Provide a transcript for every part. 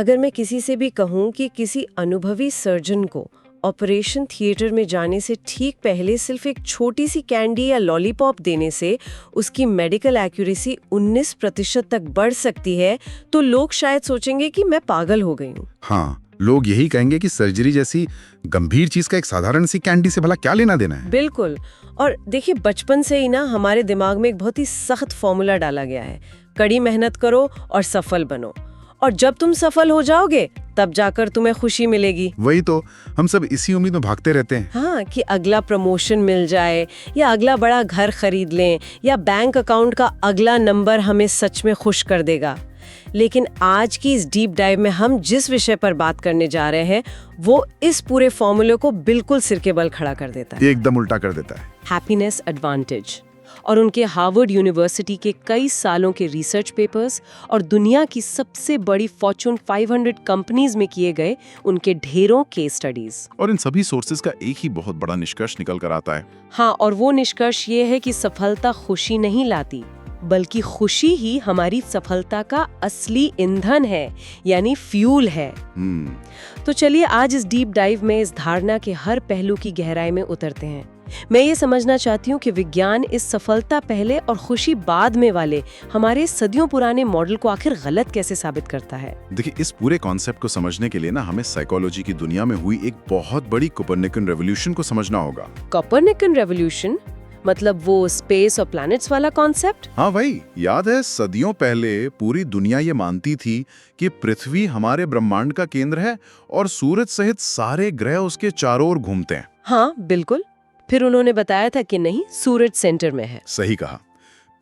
अगर मैं किसी से भी कहूँ कि किसी अनुभवी सर्जन को ऑपरेशन थिएटर में जाने से ठीक पहले सिर्फ एक छोटी सी कैंडी या लॉलीपॉप देने से उसकी मेडिकल एक्यूरेसी 19% तक बढ़ सकती है, तो लोग शायद सोचेंगे कि मैं पागल हो गई हूँ। हाँ, लोग यही कहेंगे कि सर्जरी जैसी गंभीर चीज का एक साधारण सी कैंडी से भला क्या लेना देना है। बिल्कुल। और देखिए, बचपन से ही ना हमारे दिमाग में एक बहुत ही सख्त फॉर्मूला डाला गया है, कड़ी मेहनत करो और सफल बनो, और जब तुम सफल हो जाओगे तब जाकर तुम्हें खुशी मिलेगी। वही तो, हम सब इसी उम्मीद में भागते रहते हैं। हाँ, कि अगला प्रमोशन मिल जाए, या अगला बड़ा घर खरीद लें, या बैंक अकाउंट का अगला नंबर हमें सच में खुश कर देगा। लेकिन आज की इस डीप डाइव में हम जिस विषय पर बात करने जा रहे हैं वो इस पूरे फॉर्मूले को बिल्कुल सिर के बल खड़ा कर देता है। एकदम उल्टा कर देता है। हैप्पीनेस एडवांटेज और उनके हार्वर्ड यूनिवर्सिटी के कई सालों के रिसर्च पेपर्स और दुनिया की सबसे बड़ी फॉर्च्यून 500 कंपनीज में किए गए उनके ढेरों केस स्टडीज। और इन सभी सोर्सेज का एक ही बहुत बड़ा निष्कर्ष निकल कर आता है। हाँ, और वो निष्कर्ष ये है कि सफलता खुशी नहीं लाती, बल्कि खुशी ही हमारी सफलता का असली ईंधन है, यानी फ्यूल है। तो चलिए आज इस डीप डाइव में इस धारणा के हर पहलू की गहराई में उतरते हैं। मैं ये समझना चाहती हूँ कि विज्ञान इस सफलता पहले और खुशी बाद में वाले हमारे सदियों पुराने मॉडल को आखिर गलत कैसे साबित करता है। देखिए, इस पूरे कॉन्सेप्ट को समझने के लिए ना हमें साइकोलॉजी की दुनिया में हुई एक बहुत बड़ी कोपर्निकन रेवोल्यूशन को समझना होगा। कोपर्निकन रेवोल्यूशन मतलब वो स्पेस और प्लैनेट्स वाला कॉन्सेप्ट? हाँ भाई, याद है सदियों पहले पूरी दुनिया ये मानती थी कि पृथ्वी हमारे ब्रह्मांड का केंद्र है और सूरज सहित सारे ग्रह उसके चारों ओर घूमते हैं। हाँ बिल्कुल। फिर उन्होंने बताया था कि नहीं, सूरज सेंटर में है। सही कहा।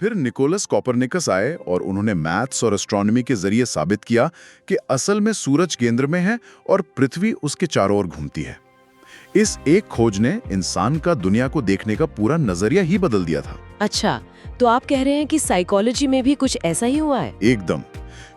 फिर निकोलस कोपरनिकस आए और उन्होंने मैथ्स और एस्ट्रोनॉमी के जरिए साबित किया कि असल में सूरज केंद्र में है और पृथ्वी उसके चारों ओर घूमती है। इस एक खोज ने इंसान का दुनिया को देखने का पूरा नजरिया ही बदल दिया था। अच्छा, तो आप कह रहे हैं कि साइकोलॉजी में भी कुछ ऐसा ही हुआ है? एकदम।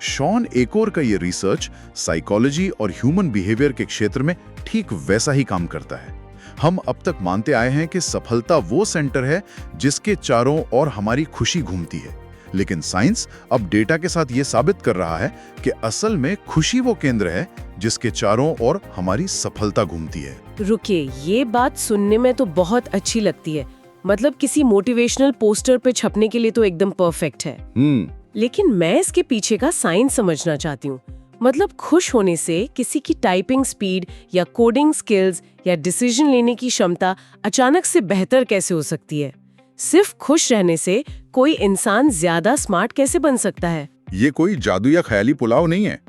शॉन एकोर का ये रिसर्च साइकोलॉजी और ह्यूमन बिहेवियर के क्षेत्र में ठीक वैसा ही काम करता है। हम अब तक मानते आए हैं कि सफलता वो सेंटर है जिसके चारों ओर हमारी खुशी घूमती है, लेकिन साइंस अब डेटा के साथ ये साबित कर रहा है कि असल में खुशी वो केंद्र है जिसके चारों ओर हमारी सफलता घूमती है। रुकिए, ये बात सुनने में तो बहुत अच्छी लगती है, मतलब किसी मोटिवेशनल पोस्टर पे छपने के लिए तो एकदम परफेक्ट है। लेकिन मैं इसके पीछे का साइंस समझना चाहती हूँ। मतलब खुश होने से किसी की टाइपिंग स्पीड या कोडिंग स्किल्स या डिसीजन लेने की क्षमता अचानक से बेहतर कैसे हो सकती है? सिर्फ खुश रहने से कोई इंसान ज्यादा स्मार्ट कैसे बन सकता है? ये कोई जादू या ख्याली पुलाव नहीं है,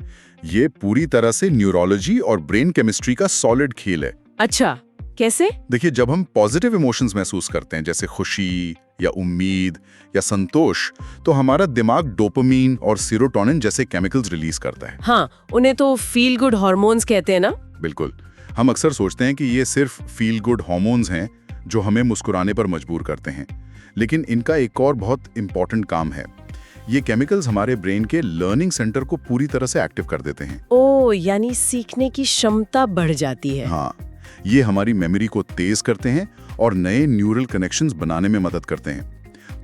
ये पूरी तरह से न्यूरोलॉजी और ब्रेन केमिस्ट्री का सॉलिड खेल है। अच्छा, कैसे? देखिए, जब हम पॉजिटिव इमोशंस महसूस करते हैं जैसे खुशी या उम्मीद या संतोष, तो हमारा दिमाग डोपामीन और सीरोटोनिन जैसे केमिकल्स रिलीज करता है। हाँ, उन्हें तो फील गुड हार्मोन्स कहते हैं ना? बिल्कुल। हम अक्सर सोचते हैं कि ये सिर्फ फील गुड हार्मोन्स हैं जो हमें मुस्कुराने पर मजबूर करते हैं, लेकिन इनका एक और बहुत इंपॉर्टेंट काम है। ये केमिकल्स हमारे ब्रेन के लर्निंग सेंटर को पूरी तरह से एक्टिव कर देते हैं। ओह, यानी सीखने की क्षमता बढ़ जाती है। हाँ, ये हमारी मेमोरी को तेज करते हैं और नए न्यूरल कनेक्शंस बनाने में मदद करते हैं।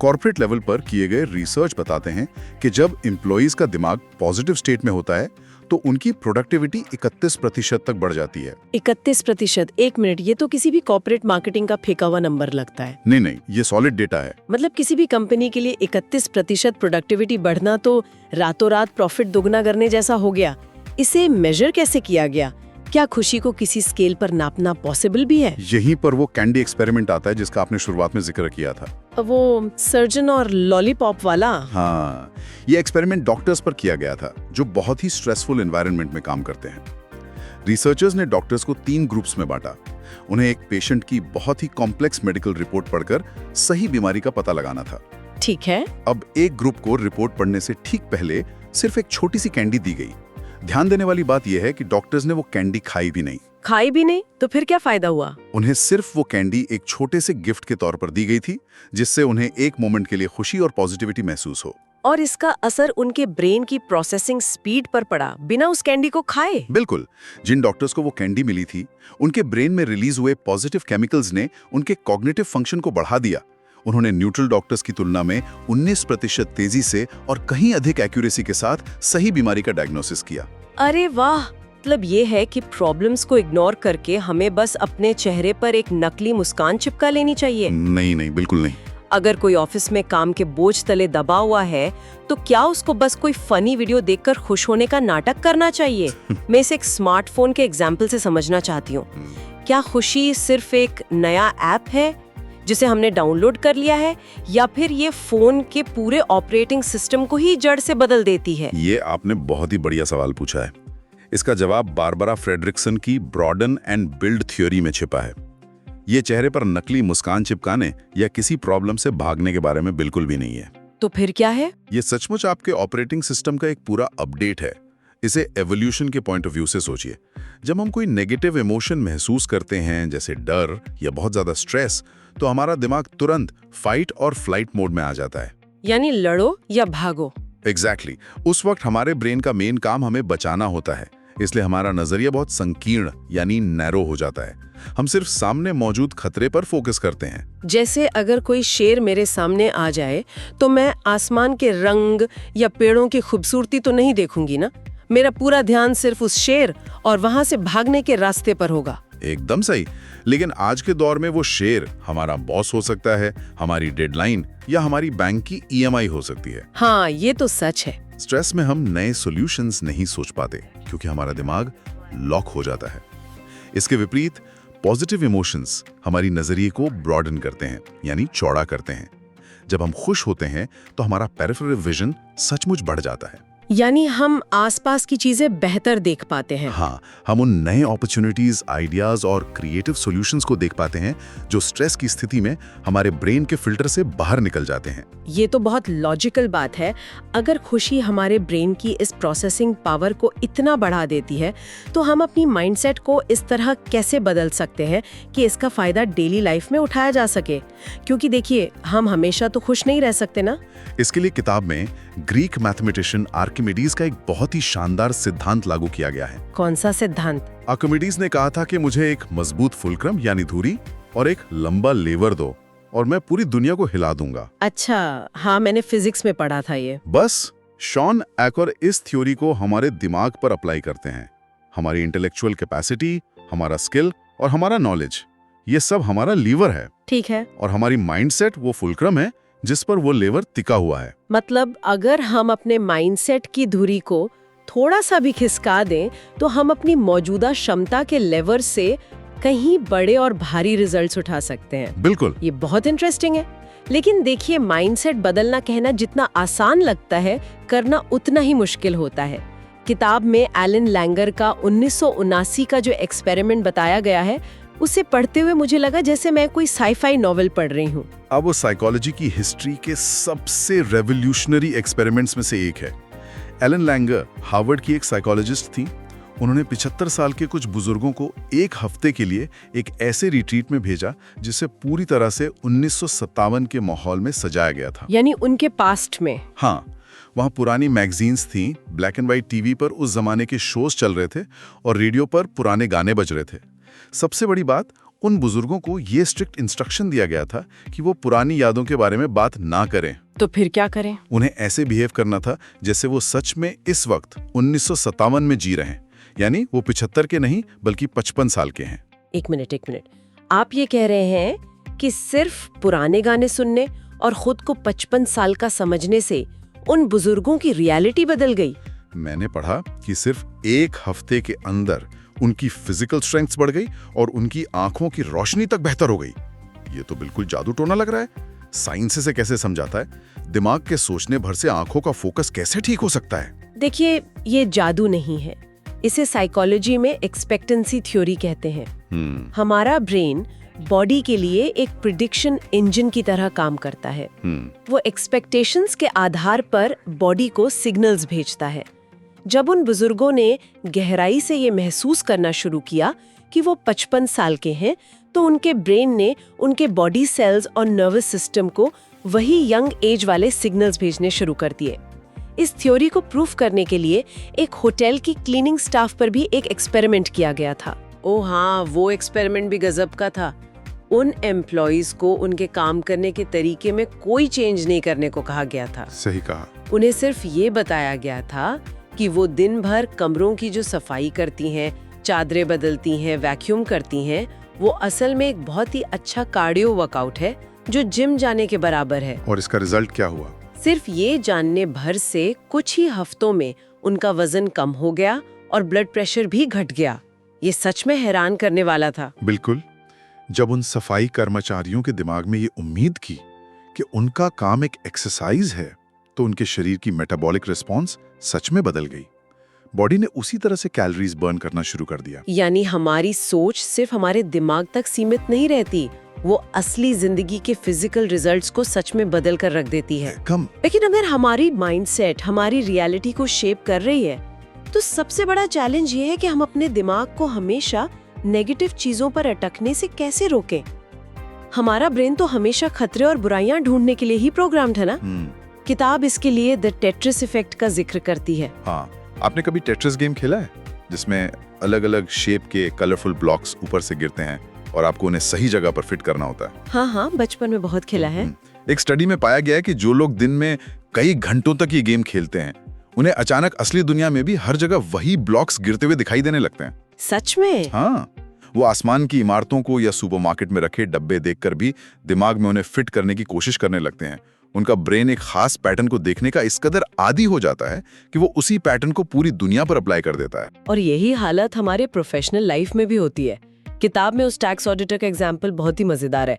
कॉर्पोरेट लेवल पर किए गए रिसर्च बताते हैं कि जब एम्प्लॉइज का दिमाग पॉजिटिव स्टेट में होता है तो उनकी प्रोडक्टिविटी 31% तक बढ़ जाती है। 31%? एक मिनट, ये तो किसी भी कॉर्पोरेट मार्केटिंग का फेंका हुआ नंबर लगता है। नहीं, ये सॉलिड डेटा है। मतलब किसी भी कंपनी के लिए 31% प्रोडक्टिविटी बढ़ना तो रातों रात प्रॉफिट दोगुना करने जैसा हो गया। इसे मेजर कैसे किया गया? क्या खुशी को किसी स्केल पर नापना पॉसिबल भी है? यहीं पर वो कैंडी एक्सपेरिमेंट आता है जिसका आपने शुरुआत में जिक्र किया था। वो सर्जन और लॉलीपॉप वाला? हाँ, ये एक्सपेरिमेंट डॉक्टर्स पर किया गया था जो बहुत ही स्ट्रेसफुल एनवायरनमेंट में काम करते हैं। रिसर्चर्स ने डॉक्टर्स को 3 ग्रुप्स में बांटा। उन्हें एक पेशेंट की बहुत ही कॉम्प्लेक्स मेडिकल रिपोर्ट पढ़कर सही बीमारी का पता लगाना था। ठीक है। अब एक ग्रुप को रिपोर्ट पढ़ने से ठीक पहले सिर्फ एक छोटी सी कैंडी दी गई। ध्यान देने वाली बात यह है कि डॉक्टर्स ने वो कैंडी खाई भी नहीं। खाई भी नहीं? तो फिर क्या फायदा हुआ? उन्हें सिर्फ वो कैंडी एक छोटे से गिफ्ट के तौर पर दी गई थी, जिससे उन्हें एक मोमेंट के लिए खुशी और पॉजिटिविटी महसूस हो। और इसका असर उनके ब्रेन की प्रोसेसिंग स्पीड पर पड़ा बिना उस कैंडी को खाए? बिल्कुल। जिन डॉक्टर्स को वो कैंडी मिली थी, उनके ब्रेन में रिलीज हुए पॉजिटिव केमिकल्स ने उनके कॉग्निटिव फंक्शन को बढ़ा दिया। उन्होंने न्यूट्रल डॉक्टर्स की तुलना में 19% तेजी से और कहीं अधिक एक्यूरेसी के साथ सही बीमारी का डायग्नोसिस किया। अरे वाह, मतलब ये है कि प्रॉब्लम्स को इग्नोर करके हमें बस अपने चेहरे पर एक नकली मुस्कान चिपका लेनी चाहिए। नहीं नहीं, बिल्कुल नहीं। अगर कोई ऑफिस में काम के बोझ तले दबा हुआ है तो क्या उसको बस कोई फनी वीडियो देखकर खुश होने का नाटक करना चाहिए? मैं इसे एक स्मार्टफोन के एग्जाम्पल से समझना चाहती हूँ। क्या खुशी सिर्फ एक नया ऐप है जिसे हमने डाउनलोड कर लिया है, या फिर ये फोन के पूरे ऑपरेटिंग सिस्टम को ही जड़ से बदल देती है? ये आपने बहुत ही बढ़िया सवाल पूछा है। इसका जवाब बारबरा फ्रेडरिक्सन की ब्रॉडन एंड बिल्ड थ्योरी में छिपा है। ये चेहरे पर नकली मुस्कान चिपकाने या किसी प्रॉब्लम से भागने के बारे में बिल्कुल भी नहीं है। तो फिर क्या है? ये सचमुच आपके ऑपरेटिंग सिस्टम का एक पूरा अपडेट है। इसे एवोल्यूशन के पॉइंट ऑफ व्यू से सोचिए। जब हम कोई नेगेटिव इमोशन महसूस करते हैं, जैसे डर या बहुत ज्यादा स्ट्रेस, तो हमारा दिमाग तुरंत फाइट और फ्लाइट मोड में आ जाता है, यानी लड़ो या भागो। एग्जैक्टली। उस वक्त हमारे ब्रेन का मेन काम हमें बचाना होता है, इसलिए हमारा नजरिया बहुत संकीर्ण यानी नैरो हो जाता है। हम सिर्फ सामने मौजूद खतरे पर फोकस करते हैं। जैसे अगर कोई शेर मेरे सामने आ जाए तो मैं आसमान के रंग या पेड़ों की खूबसूरती तो नहीं देखूंगी ना, मेरा पूरा ध्यान सिर्फ उस शेर और वहां से भागने के रास्ते पर होगा। एकदम सही। लेकिन आज के दौर में वो शेर हमारा बॉस हो सकता है, हमारी डेडलाइन या हमारी बैंक की EMI हो सकती है। हाँ, ये तो सच है। स्ट्रेस में हम नए सॉल्यूशंस नहीं सोच पाते क्योंकि हमारा दिमाग लॉक हो जाता है। इसके विपरीत पॉजिटिव इमोशंस हमारी नजरिए को ब्रॉडन करते हैं, यानी चौड़ा करते हैं। जब हम खुश होते हैं तो हमारा पेरिफेरल विजन सचमुच बढ़ जाता है, यानी हम आसपास की चीजें बेहतर देख पाते हैं। हाँ, हम उन नए अपॉर्चुनिटीज, आइडियाज और क्रिएटिव सॉल्यूशंस को देख पाते हैं जो स्ट्रेस की स्थिति में हमारे ब्रेन के फिल्टर से बाहर निकल जाते हैं। ये तो बहुत लॉजिकल बात है। अगर खुशी हमारे ब्रेन की इस प्रोसेसिंग पावर को इतना बढ़ा देती है तो हम अपनी माइंडसेट को इस तरह कैसे बदल सकते हैं कि इसका फायदा डेली लाइफ में उठाया जा सके? क्योंकि देखिए, हम हमेशा तो खुश नहीं रह सकते ना। इसके लिए किताब में ग्रीक मैथमेटिशियन आर्किमिडीज का एक बहुत ही शानदार सिद्धांत लागू किया गया है। कौन सा सिद्धांत? आर्किमिडीज ने कहा था कि मुझे एक मजबूत फुलक्रम यानी धुरी और एक लंबा लेवर दो और मैं पूरी दुनिया को हिला दूंगा। अच्छा, हाँ, मैंने फिजिक्स में पढ़ा था ये। बस शॉन एकर इस थ्योरी को हमारे दिमाग पर अप्लाई करते हैं। हमारी इंटेलेक्चुअल कैपेसिटी, हमारा स्किल और हमारा नॉलेज, ये सब हमारा लीवर है। ठीक है। और हमारी माइंडसेट वो फुलक्रम है जिस पर वो लेवर टिका हुआ है। मतलब अगर हम अपने माइंडसेट की धुरी को थोड़ा सा भी खिसका दें तो हम अपनी मौजूदा क्षमता के लेवर से कहीं बड़े और भारी रिजल्ट्स उठा सकते हैं। बिल्कुल। ये बहुत इंटरेस्टिंग है। लेकिन देखिए, माइंडसेट बदलना कहना जितना आसान लगता है, करना उतना ही मुश्किल होता है। किताब में एलन लैंगर का 1979 का जो एक्सपेरिमेंट बताया गया है, उसे पढ़ते हुए मुझे लगा जैसे मैं कोई साइफाई नॉवेल पढ़ रही हूँ। अब वो साइकोलॉजी की हिस्ट्री के सबसे रेवोल्यूशनरी एक्सपेरिमेंट्स में से एक है। एलन लैंगर हार्वर्ड की एक साइकोलॉजिस्ट थी। उन्होंने 75 साल के कुछ बुजुर्गों को एक हफ्ते के लिए एक ऐसे रिट्रीट में भेजा जिसे पूरी तरह से 1957 के माहौल में सजाया गया था। यानी उनके पास्ट में? हाँ, वहाँ पुरानी मैगजीन्स थी, ब्लैक एंड व्हाइट टीवी पर उस जमाने के शोज चल रहे थे और रेडियो पर पुराने गाने बज रहे थे। सबसे बड़ी बात, उन बुजुर्गों को ये स्ट्रिक्ट इंस्ट्रक्शन दिया गया था कि वो पुरानी यादों के बारे में बात ना करें। तो फिर क्या करें? उन्हें ऐसे बिहेव करना था जैसे वो सच में इस वक्त 1957 में जी रहे हैं, यानी वो 75 के नहीं बल्कि 55 साल के हैं। एक मिनट, आप ये कह रहे हैं कि सिर्फ पुराने गाने सुनने और खुद को 55 साल का समझने से उन बुजुर्गों की रियलिटी बदल गई? मैंने पढ़ा कि सिर्फ एक हफ्ते के अंदर उनकी फिजिकल स्ट्रेंथ बढ़ गई और उनकी आंखों की रोशनी तक बेहतर हो गई। ये तो बिल्कुल जादू टोना लग रहा है। साइंस से कैसे समझाता है? दिमाग के सोचने भर से आंखों का फोकस कैसे ठीक हो सकता है? देखिए, ये जादू नहीं है। इसे साइकोलॉजी में एक्सपेक्टेंसी थ्योरी कहते हैं। हमारा ब्रेन बॉडी के लिए एक प्रिडिक्शन इंजन की तरह काम करता है। वो एक्सपेक्टेशंस के आधार पर बॉडी को सिग्नल्स भेजता है। जब उन बुजुर्गों ने गहराई से ये महसूस करना शुरू किया कि वो 55 साल के हैं, तो उनके ब्रेन ने उनके बॉडी सेल्स और नर्वस सिस्टम को वही यंग एज वाले सिग्नल्स भेजने शुरू कर दिए। इस थ्योरी को प्रूफ करने के लिए एक होटल की क्लीनिंग स्टाफ पर भी एक एक्सपेरिमेंट किया गया था। ओ हाँ, वो एक्सपेरिमेंट भी गजब का था। उन एम्प्लॉइज को उनके काम करने के तरीके में कोई चेंज नहीं करने को कहा गया था। सही कहा। उन्हें सिर्फ ये बताया गया था कि वो दिन भर कमरों की जो सफाई करती हैं, चादरें बदलती हैं, वैक्यूम करती हैं, वो असल में एक बहुत ही अच्छा कार्डियो वर्कआउट है जो जिम जाने के बराबर है। और इसका रिजल्ट क्या हुआ? सिर्फ ये जानने भर से कुछ ही हफ्तों में उनका वजन कम हो गया और ब्लड प्रेशर भी घट गया। ये सच में हैरान करने वाला था। बिल्कुल। जब उन सफाई कर्मचारियों के दिमाग में ये उम्मीद की कि उनका काम एक एक्सरसाइज है, तो उनके शरीर की मेटाबॉलिक रिस्पॉन्स सच में बदल गई। बॉडी ने उसी तरह से कैलोरीज बर्न करना शुरू कर दिया। यानी हमारी सोच सिर्फ हमारे दिमाग तक सीमित नहीं रहती, वो असली जिंदगी के फिजिकल रिजल्ट्स को सच में बदल कर रख देती है। कम। लेकिन अगर हमारी माइंडसेट हमारी रियलिटी को शेप कर रही है, तो सबसे बड़ा चैलेंज ये है कि हम अपने दिमाग को हमेशा नेगेटिव चीजों पर अटकने से कैसे रोकें। हमारा ब्रेन तो हमेशा खतरे और बुराइयां ढूंढने के लिए ही प्रोग्राम्ड है ना। किताब इसके लिए द टेट्रिस इफेक्ट का जिक्र करती है। हाँ, आपने कभी टेट्रिस गेम खेला है, जिसमें अलग अलग शेप के कलरफुल ब्लॉक्स ऊपर से गिरते हैं और आपको उन्हें सही जगह पर फिट करना होता है? हाँ, बचपन में बहुत खेला है। एक स्टडी में पाया गया है कि जो लोग दिन में कई घंटों तक ये गेम खेलते हैं, उन्हें अचानक असली दुनिया में भी हर जगह वही ब्लॉक्स गिरते हुए दिखाई देने लगते हैं। सच में? हाँ, वो आसमान की इमारतों को या सुपरमार्केट में रखे डब्बे देखकर भी दिमाग में उन्हें फिट करने की कोशिश करने लगते हैं। उनका ब्रेन एक खास पैटर्न को देखने का इस कदर आदी हो जाता है कि वो उसी पैटर्न को पूरी दुनिया पर अप्लाई कर देता है। और यही हालत हमारे प्रोफेशनल लाइफ में भी होती है। किताब में उस टैक्स ऑडिटर का एग्जाम्पल बहुत ही मजेदार है।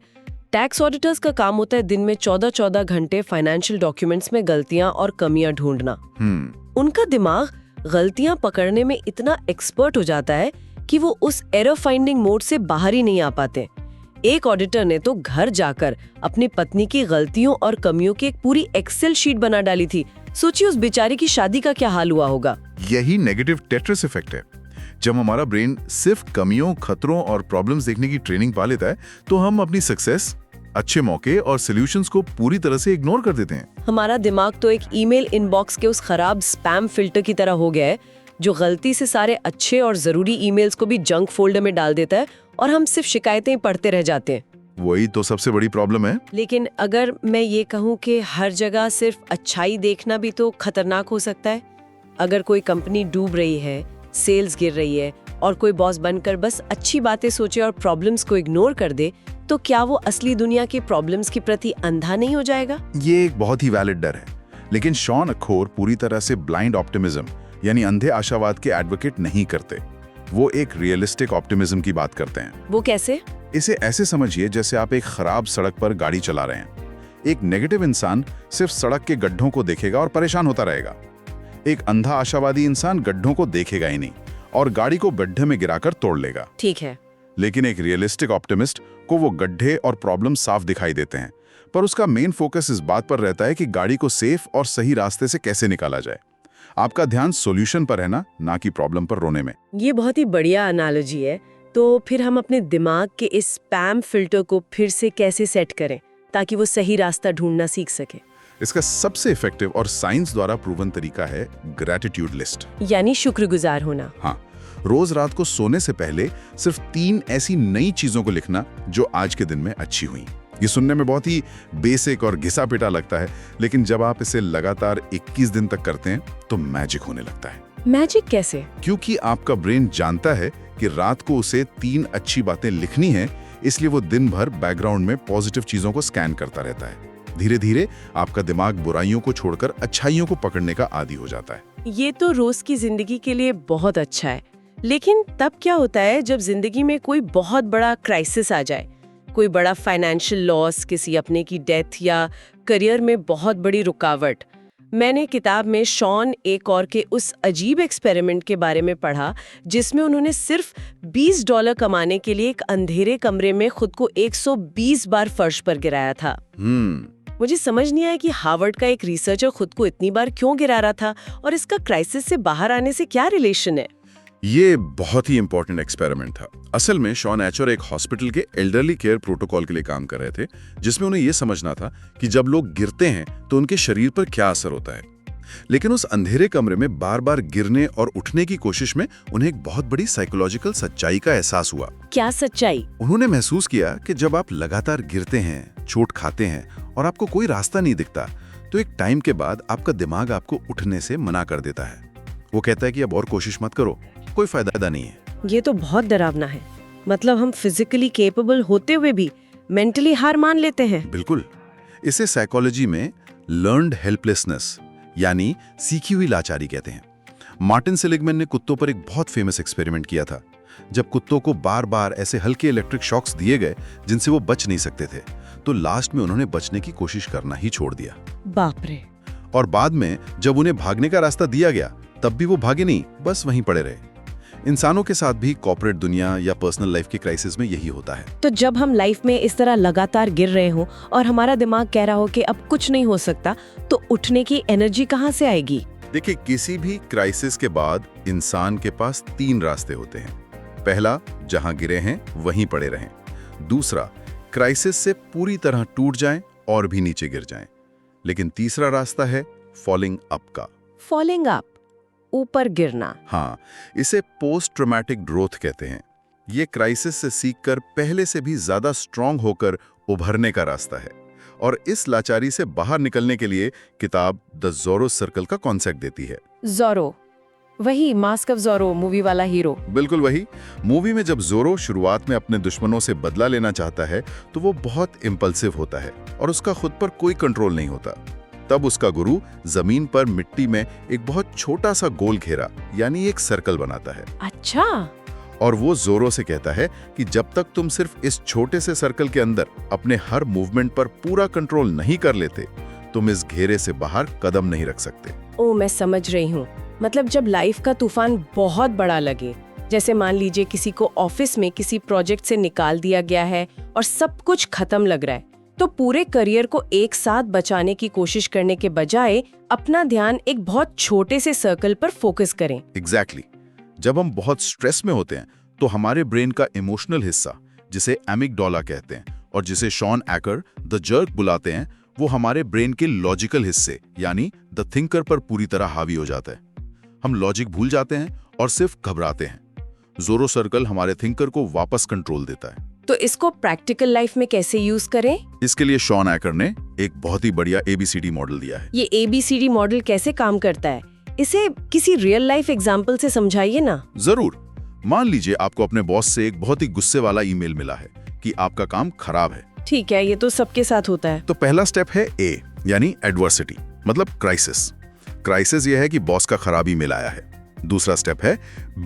टैक्स ऑडिटर्स का काम होता है दिन में 14-14 घंटे फाइनेंशियल डॉक्यूमेंट्स में गलतियां और कमियां ढूंढना। उनका दिमाग गलतियां पकड़ने में इतना एक्सपर्ट हो जाता है कि वो उस एरर फाइंडिंग मोड से बाहर ही नहीं आ पाते। एक ऑडिटर ने तो घर जाकर अपनी पत्नी की गलतियों और कमियों की एक पूरी एक्सेल शीट बना डाली थी। सोचिए उस बेचारी की शादी का क्या हाल हुआ होगा। यही नेगेटिव टेट्रिस इफेक्ट है। जब हमारा ब्रेन सिर्फ कमियों, खतरों और प्रॉब्लम्स देखने की ट्रेनिंग पा लेता है, तो हम अपनी सक्सेस, अच्छे मौके और सॉल्यूशंस को पूरी तरह से इग्नोर कर देते हैं। हमारा दिमाग तो एक ईमेल इनबॉक्स के उस खराब स्पैम फिल्टर की तरह हो गया है, जो गलती से सारे अच्छे और जरूरी ईमेल्स को भी जंक फोल्डर में डाल देता है और हम सिर्फ शिकायतें पढ़ते रह जाते हैं। वही तो सबसे बड़ी प्रॉब्लम है। लेकिन अगर मैं ये कहूँ कि हर जगह सिर्फ अच्छाई देखना भी तो खतरनाक हो सकता है। अगर कोई कंपनी डूब रही है, सेल्स गिर रही है और कोई बॉस बनकर बस अच्छी बातें सोचे और प्रॉब्लम्स को इग्नोर कर दे, तो क्या वो असली दुनिया के प्रॉब्लम्स के प्रति अंधा नहीं हो जाएगा? ये एक बहुत ही वैलिड डर है। लेकिन शॉन अखोर पूरी तरह से ब्लाइंड ऑप्टिमिज्म यानी अंधे आशावाद के एडवोकेट नहीं करते। वो एक रियलिस्टिक ऑप्टिमिज्म की बात करते हैं। वो कैसे? इसे ऐसे समझिए जैसे आप एक खराब सड़क पर गाड़ी चला रहे हैं। एक नेगेटिव इंसान सिर्फ सड़क के गड्ढों को देखेगा और परेशान होता रहेगा। एक अंधा आशावादी इंसान गड्ढों को देखेगा ही नहीं और गाड़ी को गड्ढे में गिराकर तोड़ लेगा। ठीक है। लेकिन एक रियलिस्टिक ऑप्टिमिस्ट को वो गड्ढे और प्रॉब्लम साफ दिखाई देते हैं, पर उसका मेन फोकस इस बात पर रहता है कि गाड़ी को सेफ और सही रास्ते से कैसे निकाला जाए। आपका ध्यान सॉल्यूशन पर है ना कि प्रॉब्लम पर रोने में। ये बहुत ही बढ़िया एनालॉजी है। तो फिर हम अपने दिमाग के इस स्पैम फिल्टर को फिर से कैसे सेट करें ताकि वो सही रास्ता ढूंढना सीख सके? इसका सबसे इफेक्टिव और साइंस द्वारा प्रूवन तरीका है ग्रैटिट्यूड लिस्ट, यानी शुक्रगुजार होना। हाँ, रोज रात को सोने से पहले सिर्फ 3 ऐसी नई चीजों को लिखना जो आज के दिन में अच्छी हुई। ये सुनने में बहुत ही बेसिक और घिसा पिटा लगता है, लेकिन जब आप इसे लगातार 21 दिन तक करते हैं तो मैजिक होने लगता है। मैजिक कैसे? क्योंकि आपका ब्रेन जानता है कि रात को उसे 3 अच्छी बातें लिखनी है, इसलिए वो दिन भर बैकग्राउंड में पॉजिटिव चीजों को स्कैन करता रहता है। धीरे धीरे आपका दिमाग बुराइयों को छोड़कर अच्छाइयों को पकड़ने का आदी हो जाता है। ये तो रोज की जिंदगी के लिए बहुत अच्छा है। लेकिन तब क्या होता है जब जिंदगी में कोई बहुत बड़ा क्राइसिस आ जाए, कोई बड़ा फाइनेंशियल लॉस, किसी अपने की डेथ या करियर में बहुत बड़ी रुकावट? मैंने किताब में शॉन एकॉर के उस अजीब एक्सपेरिमेंट के बारे में पढ़ा जिसमें उन्होंने सिर्फ $20 कमाने के लिए एक अंधेरे कमरे में खुद को 120 बार फर्श पर गिराया था। मुझे समझ नहीं आया कि हार्वर्ड का एक रिसर्चर खुद को इतनी बार क्यों गिरा रहा था और इसका क्राइसिस से बाहर आने से क्या रिलेशन है। ये बहुत ही इंपॉर्टेंट एक्सपेरिमेंट था। असल में शॉन एचर एक हॉस्पिटल के एल्डरली केयर प्रोटोकॉल के लिए काम कर रहे थे, जिसमें उन्हें यह समझना था कि जब लोग गिरते हैं तो उनके शरीर पर क्या असर होता है। लेकिन उस अंधेरे कमरे में बार बार गिरने और उठने की कोशिश में उन्हें एक बहुत बड़ी साइकोलॉजिकल सच्चाई का एहसास हुआ। क्या सच्चाई? उन्होंने महसूस किया कि जब आप लगातार गिरते हैं, चोट खाते हैं और आपको कोई रास्ता नहीं दिखता, तो एक टाइम के बाद आपका दिमाग आपको उठने से मना कर देता है वो कहता है कि अब और कोशिश मत करो, कोई फायदा नहीं है। ये तो बहुत डरावना है। मतलब हम फिजिकली केपेबल होते हुए भी मेंटली हार मान लेते हैं। बिल्कुल। इसे साइकोलॉजी में लर्न्ड हेल्पलेसनेस यानी सीखी हुई लाचारी कहते हैं। मार्टिन सेलिगमैन ने कुत्तों पर एक बहुत फेमस एक्सपेरिमेंट किया था। जब कुत्तों को बार बार ऐसे हल्के इलेक्ट्रिक शॉक्स दिए गए जिनसे वो बच नहीं सकते थे, तो लास्ट में उन्होंने बचने की कोशिश करना ही छोड़ दिया। बाप रे। और बाद में जब उन्हें भागने का रास्ता दिया गया, तब भी वो भागे नहीं, बस वहीं पड़े रहे। इंसानों के साथ भी कॉर्पोरेट दुनिया या पर्सनल लाइफ के क्राइसिस में यही होता है। तो जब हम लाइफ में इस तरह लगातार गिर रहे हो और हमारा दिमाग कह रहा हो कि अब कुछ नहीं हो सकता, तो उठने की एनर्जी कहाँ से आएगी? देखिए, किसी भी क्राइसिस के बाद इंसान के पास 3 रास्ते होते हैं। पहला, जहां गिरे हैं वहीं पड़े रहें। दूसरा, क्राइसिस से पूरी तरह टूट जाएं और भी नीचे गिर जाएं। लेकिन तीसरा रास्ता है फॉलिंग अप का। फॉलिंग अप, ऊपर गिरना। हाँ, इसे पोस्ट ट्रॉमेटिक ग्रोथ कहते हैं। ये क्राइसिस से सीखकर पहले से भी ज्यादा स्ट्रांग होकर उभरने का रास्ता है। और इस लाचारी से बाहर निकलने के लिए किताब द ज़ोरो सर्कल का कॉन्सेप्ट देती है। ज़ोरो, वही मास्क ऑफ ज़ोरो मूवी वाला हीरो। बिल्कुल वही। मूवी में जब ज़ोरो शुरुआत में अपने दुश्मनों से बदला लेना चाहता है, तो वो बहुत इम्पल्सिव होता है और उसका खुद पर कोई कंट्रोल नहीं होता। तब उसका गुरु जमीन पर मिट्टी में एक बहुत छोटा सा गोल घेरा यानी एक सर्कल बनाता है। अच्छा। और वो ज़ोरो से कहता है कि जब तक तुम सिर्फ इस छोटे से सर्कल के अंदर अपने हर मूवमेंट पर पूरा कंट्रोल नहीं कर लेते, तुम इस घेरे से बाहर कदम नहीं रख सकते। ओ, मैं समझ रही हूँ। मतलब जब लाइफ का तूफान बहुत बड़ा लगे, जैसे मान लीजिए किसी को ऑफिस में किसी प्रोजेक्ट से निकाल दिया गया है और सब कुछ खत्म लग रहा है, तो पूरे करियर को एक साथ बचाने की कोशिश करने के बजाय अपना ध्यान एक बहुत छोटे से सर्कल पर फोकस करें। एग्जैक्टली। जब हम बहुत स्ट्रेस में होते हैं, तो हमारे ब्रेन का इमोशनल हिस्सा, जिसे एमिगडाला कहते हैं और जिसे शॉन एकर द जर्क बुलाते हैं, वो हमारे ब्रेन के लॉजिकल हिस्से यानी द थिंकर पर पूरी तरह हावी हो जाता है। हम लॉजिक भूल जाते हैं और सिर्फ घबराते हैं। ज़ोरो सर्कल हमारे थिंकर को वापस कंट्रोल देता है। तो इसको प्रैक्टिकल लाइफ में कैसे यूज करें? इसके लिए शॉन एकर ने एक बहुत ही बढ़िया ABCD मॉडल दिया है। ये ABCD मॉडल कैसे काम करता है? इसे किसी रियल लाइफ एग्जाम्पल से समझाइए ना। जरूर। मान लीजिए आपको अपने बॉस से एक बहुत ही गुस्से वाला ईमेल मिला है कि आपका काम खराब है। ठीक है, ये तो सबके साथ होता है। तो पहला स्टेप है A यानी एडवर्सिटी, मतलब क्राइसिस। क्राइसिस यह है कि बॉस का खराब ईमेल आया है। दूसरा स्टेप है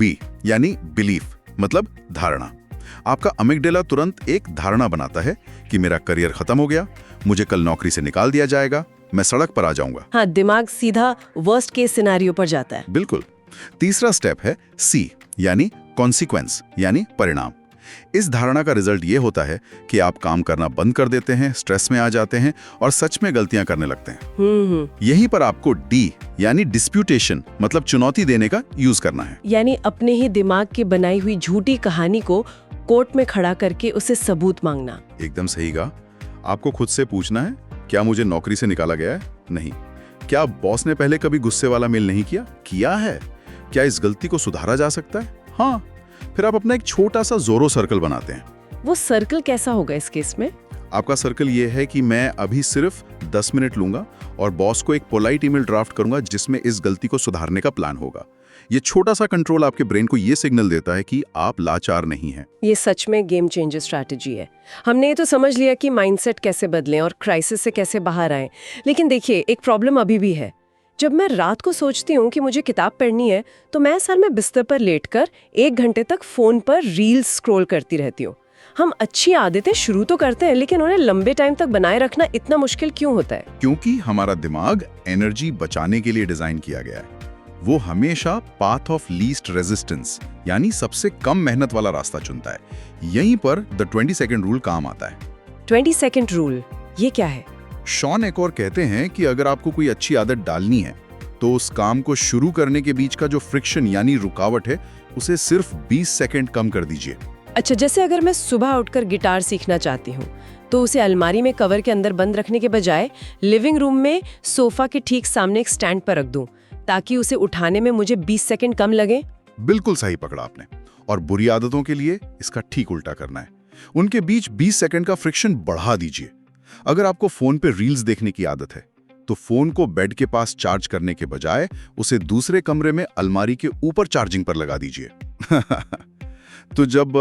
B यानी बिलीफ, मतलब धारणा। आपका अमिगडाला तुरंत एक धारणा बनाता है कि मेरा करियर खत्म हो गया, मुझे कल नौकरी से निकाल दिया जाएगा, मैं सड़क पर आ जाऊंगा। हाँ, दिमाग सीधा वर्स्ट केस सिनेरियो पर जाता है। बिल्कुल। तीसरा स्टेप है C यानी कॉन्सिक्वेंस यानी परिणाम। इस धारणा का रिजल्ट ये होता है कि आप काम करना बंद कर देते हैं, स्ट्रेस में आ जाते हैं और सच में गलतियां करने लगते हैं। यहीं पर आपको D यानी डिस्प्यूटेशन, मतलब चुनौती देने का यूज करना है। यानी अपने ही दिमाग की बनाई हुई झूठी कहानी को कोर्ट में खड़ा करके उसे सबूत मांगना। एकदम सही कहा। आपको खुद से पूछना है, क्या मुझे नौकरी से निकाला गया है? नहीं। क्या बॉस ने पहले कभी गुस्से वाला मेल नहीं किया? किया है। क्या इस गलती को सुधारा जा सकता है? हाँ। फिर आप अपना एक छोटा सा ज़ोरो सर्कल बनाते हैं। वो सर्कल कैसा होगा इस केस में? आपका सर्कल ये है कि मैं अभी सिर्फ 10 मिनट लूंगा और बॉस को एक पोलाइट ईमेल ड्राफ्ट करूंगा जिसमें इस गलती को सुधारने का प्लान होगा। ये छोटा सा कंट्रोल आपके ब्रेन को ये सिग्नल देता है कि आप लाचार नहीं हैं। ये सच में गेम चेंजर स्ट्रैटेजी है। हमने ये तो समझ लिया कि माइंडसेट कैसे बदलें और क्राइसिस से कैसे बाहर आएं। लेकिन देखिए, एक प्रॉब्लम अभी भी है। जब मैं रात को सोचती हूँ कि मुझे किताब पढ़नी है, तो मैं सर में बिस्तर पर लेटकर 1 घंटे तक फोन पर रील्स स्क्रॉल करती रहती हूँ। हम अच्छी आदतें शुरू तो करते हैं, लेकिन उन्हें लंबे टाइम तक बनाए रखना इतना मुश्किल क्यों होता है? क्योंकि हमारा दिमाग एनर्जी बचाने के लिए डिजाइन किया गया है। वो हमेशा पाथ ऑफ लीस्ट रेजिस्टेंस यानी सबसे कम मेहनत वाला रास्ता चुनता है। यहीं पर द 20 सेकंड रूल काम आता है। 20 सेकंड रूल, ये क्या है? शॉन एकोर कहते हैं कि अगर आपको कोई अच्छी आदत डालनी है, तो उस काम को शुरू करने के बीच का जो फ्रिक्शन यानी रुकावट है, उसे सिर्फ 20 सेकंड कम कर दीजिए। अच्छा, जैसे अगर मैं सुबह उठकर गिटार सीखना चाहती हूँ, तो उसे अलमारी में कवर के अंदर बंद रखने के बजाय लिविंग रूम में सोफा के ठीक सामने एक स्टैंड पर रख दूं, ताकि उसे उठाने में मुझे 20 सेकंड कम लगे। बिल्कुल सही पकड़ा आपने। और बुरी आदतों के लिए इसका ठीक उल्टा करना है। उनके बीच 20 सेकंड का फ्रिक्शन बढ़ा दीजिए। अगर आपको फोन पे रील्स देखने की आदत है, तो फोन को बेड के पास चार्ज करने के बजाय उसे दूसरे कमरे में अलमारी के ऊपर चार्जिंग पर लगा दीजिए। तो जब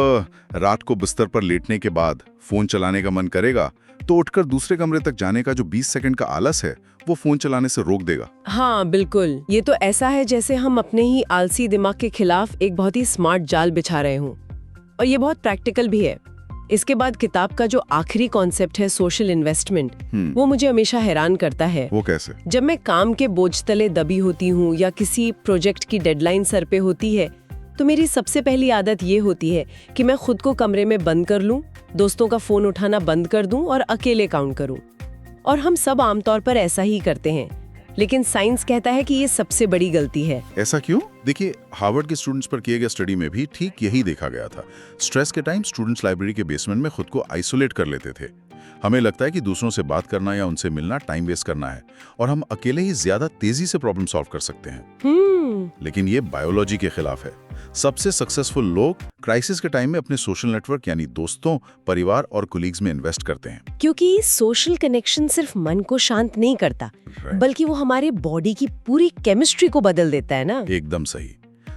रात को बिस्तर पर लेटने के बाद फोन चलाने का मन करेगा तो उठकर दूसरे कमरे तक जाने का जो 20 सेकंड का आलस है वो फोन चलाने से रोक देगा। हाँ बिल्कुल, ये तो ऐसा है जैसे हम अपने ही आलसी दिमाग के खिलाफ एक बहुत ही स्मार्ट जाल बिछा रहे हों। और ये बहुत प्रैक्टिकल भी है। इसके बाद किताब का जो आखिरी कॉन्सेप्ट है सोशल इन्वेस्टमेंट, वो मुझे हमेशा हैरान करता है। वो कैसे? जब मैं काम के बोझ तले दबी होती हूँ या किसी प्रोजेक्ट की डेडलाइन सर पे होती है तो मेरी सबसे पहली आदत ये होती है कि मैं खुद को कमरे में बंद कर लूं, दोस्तों का फोन उठाना बंद कर दूं और अकेले काउंट करूं। और हम सब आमतौर पर ऐसा ही करते हैं, लेकिन साइंस कहता है कि ये सबसे बड़ी गलती है। ऐसा क्यों? देखिए, हार्वर्ड के स्टूडेंट्स पर किए गए स्टडी में भी ठीक यही देखा गया था। स्ट्रेस के टाइम स्टूडेंट्स लाइब्रेरी के बेसमेंट में खुद को आइसोलेट कर लेते थे। हमें लगता है कि दूसरों से बात करना या उनसे मिलना टाइम वेस्ट करना है और हम अकेले ही ज्यादा तेजी से प्रॉब्लम सॉल्व कर सकते हैं। लेकिन ये बायोलॉजी के खिलाफ है। सबसे सक्सेसफुल लोग क्राइसिस के टाइम में अपने सोशल नेटवर्क यानी दोस्तों, परिवार और कोलीग्स में इन्वेस्ट करते हैं। क्योंकि सोशल कनेक्शन सिर्फ मन को शांत नहीं करता, बल्कि वो हमारे बॉडी की पूरी केमिस्ट्री को बदल देता है ना। एकदम सही।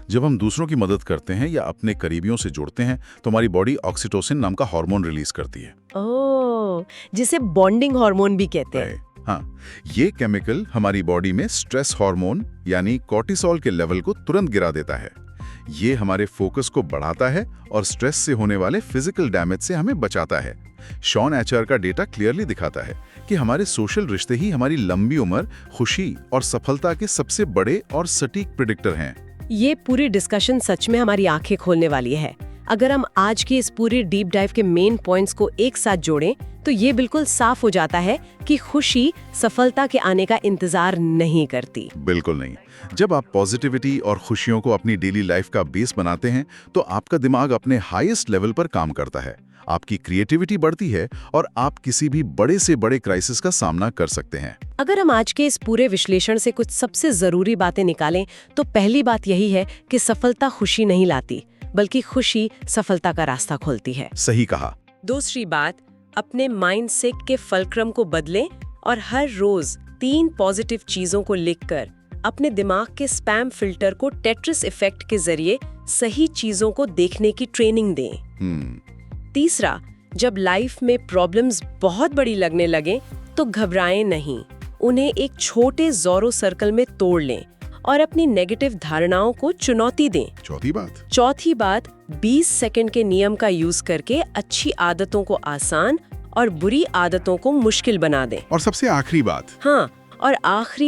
जब हम दूसरों की मदद करते हैं या अपने करीबियों से जुड़ते हैं तो हमारी बॉडी ऑक्सीटोसिन नाम का हार्मोन रिलीज करती है। ओह, जिसे बॉन्डिंग हार्मोन भी कहते हैं। हाँ, ये केमिकल हमारी बॉडी में स्ट्रेस हार्मोन यानी कॉर्टिसोल के लेवल को तुरंत गिरा देता है। ये हमारे फोकस को बढ़ाता है और स्ट्रेस से होने वाले फिजिकल डैमेज से हमें बचाता है। शॉन एचआर का डेटा क्लियरली दिखाता है कि हमारे सोशल रिश्ते ही हमारी लंबी उम्र, खुशी और सफलता के सबसे बड़े और सटीक प्रेडिक्टर हैं। ये पूरी डिस्कशन सच में हमारी आंखें खोलने वाली है। अगर हम आज की इस पूरी डीप डाइव के मेन पॉइंट्स को एक साथ जोड़ें तो ये बिल्कुल साफ हो जाता है कि खुशी सफलता के आने का इंतजार नहीं करती। बिल्कुल नहीं। जब आप पॉजिटिविटी और खुशियों को अपनी डेली लाइफ का बेस बनाते हैं तो आपका दिमाग अपने हाईएस्ट लेवल पर काम करता है, आपकी क्रिएटिविटी बढ़ती है और आप किसी भी बड़े से बड़े क्राइसिस का सामना कर सकते हैं। अगर हम आज के इस पूरे विश्लेषण से कुछ सबसे जरूरी बातें निकालें तो पहली बात यही है कि सफलता खुशी नहीं लाती, बल्कि खुशी सफलता का रास्ता खोलती है। सही कहा। दूसरी बात, अपने माइंडसेट के फलक्रम को बदलें और हर रोज 3 पॉजिटिव चीजों को लिखकर अपने दिमाग के स्पैम फिल्टर को टेट्रिस इफेक्ट के जरिए सही चीजों को देखने की ट्रेनिंग दें। तीसरा, जब लाइफ में प्रॉब्लम्स बहुत बड़ी लगने लगे तो घबराएं नहीं, उन्हें एक छोटे ज़ोरो सर्कल में तोड़ लें और अपनी नेगेटिव धारणाओं को चुनौती दें। चौथी बात 20 सेकंड के नियम का यूज करके अच्छी आदतों को आसान और बुरी आदतों को मुश्किल बना दें। और सबसे आखिरी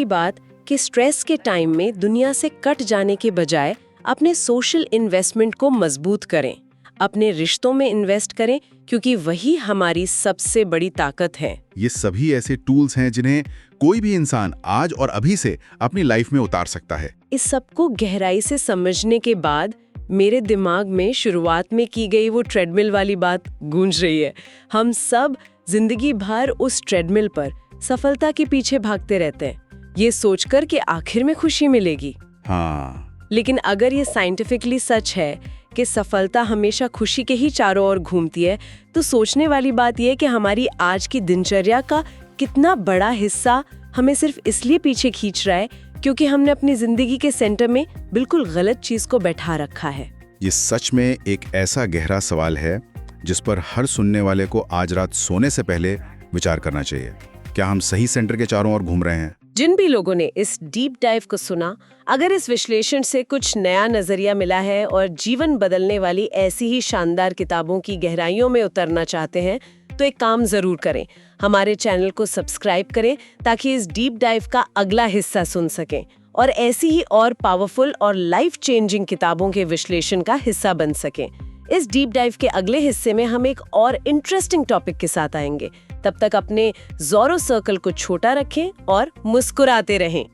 बात कि स्ट्रेस के टाइम में दुनिया से कट जाने के बजाय अपने सोशल इन्वेस्टमेंट को मजबूत करें, अपने रिश्तों में इन्वेस्ट करें, क्योंकि वही हमारी सबसे बड़ी ताकत है। ये सभी ऐसे टूल्स हैं जिन्हें कोई भी इंसान आज और अभी से अपनी लाइफ में उतार सकता है। इस सबको गहराई से समझने के बाद मेरे दिमाग में शुरुआत में की गई वो ट्रेडमिल वाली बात गूंज रही है। हम सब जिंदगी भर उस ट्रेडमिल पर सफलता के पीछे भागते रहते हैं, ये सोचकर कि आखिर में खुशी मिलेगी। हाँ। लेकिन अगर ये साइंटिफिकली सच है कि सफलता हमेशा खुशी के ही चारों ओर घूमती है, तो सोचने वाली बात यह है कि हमारी आज की दिनचर्या का कितना बड़ा हिस्सा हमें सिर्फ इसलिए पीछे खींच रहा है क्योंकि हमने अपनी जिंदगी के सेंटर में बिल्कुल गलत चीज को बैठा रखा है। ये सच में एक ऐसा गहरा सवाल है जिस पर हर सुनने वाले को आज रात सोने से पहले विचार करना चाहिए। क्या हम सही सेंटर के चारों ओर घूम रहे हैं? जिन भी लोगों ने इस डीप डाइव को सुना, अगर इस विश्लेषण से कुछ नया नजरिया मिला है और जीवन बदलने वाली ऐसी ही शानदार किताबों की गहराइयों में उतरना चाहते हैं तो एक काम जरूर करें, हमारे चैनल को सब्सक्राइब करें ताकि इस डीप डाइव का अगला हिस्सा सुन सकें और ऐसी ही और पावरफुल और लाइफ चेंजिंग किताबों के विश्लेषण का हिस्सा बन सकें। इस डीप डाइव के अगले हिस्से में हम एक और इंटरेस्टिंग टॉपिक के साथ आएंगे। तब तक अपने ज़ोरो सर्कल को छोटा रखें और मुस्कुराते रहें।